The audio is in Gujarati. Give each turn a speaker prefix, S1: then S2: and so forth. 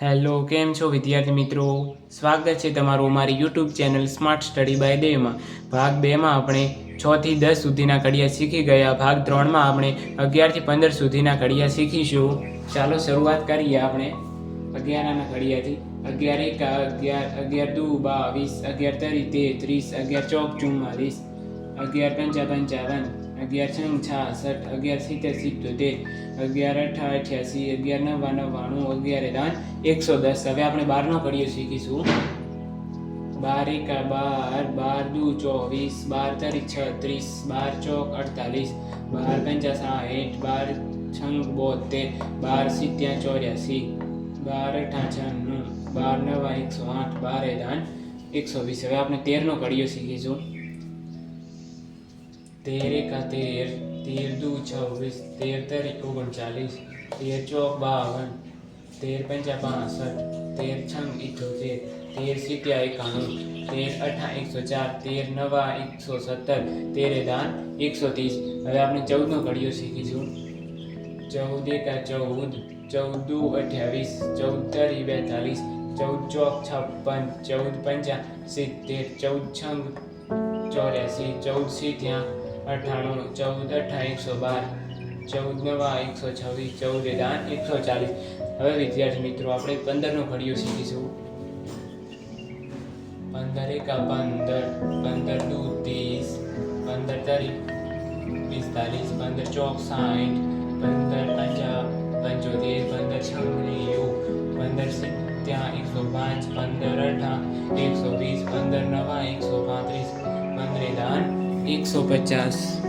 S1: હેલો, કેમ છો વિદ્યાર્થી મિત્રો? સ્વાગત છે તમારું અમારી YouTube channel smart study by દેવમાં. ભાગ 2માં આપણે 6 થી 10 સુધીના કડિયા શીખી ગયા. ભાગ 3માં આપણે 11 થી 15 સુધીના કડિયા શીખીશું. ચાલો શરૂઆત કરીએ આપણે 11ના કડિયાથી. 11 એકા 11, 11 દુ 22, 11 તરી 33, 11 ચોક 44, 11 પંચા 55, 11 છંગ 66, 11 સિત્તેર 77, 11 અઠા 88, 11 નવા 99, 11 દાન 110. હવે આપણે 12નો કડિયો શીખીશું. 12 એકા 12, 12 દુ 24, 12 તરી 36, 12 ચોક 48, 12 પંચા 60, 12 છંગ 72, 12 સિત્યા 84, 12 અઠા 96, 12 નવા 108, 12 દાન 120. હવે આપણે 13નો કડિયો શીખીશું. 13 એકા 13, 13 દુ 26, 13 તરી 39, 13 ચોક 52, 13 પંચા 65, 13 છંગ 78, 13 સિત્યા 91, 13 અઠા 104, 13 નવા 117, 13 દાન 130. હવે આપણે 14નો કડિયો શીખીશું. 14 એકા 14, 14 દુ 28, 14 તરી 42, 14 ચોક 56, 14 પંચા 70, 14 છંગ 84, 14 સિત્યા 98, 14 અઠા 112, 14 નવા 126, 14 દાન 140. હવે વિદ્યાર્થી મિત્રો આપણે 15નો કડિયો શીખીશું. 15 એકા 15, 15 દુ 30, 15 તરી 45, 15 ચોક 60, 15 પંચા 75, 15 છંગ 90, 15 સિત્યા 105, 15 અઠા 120, 15 નવા 135, 15 દાન 150.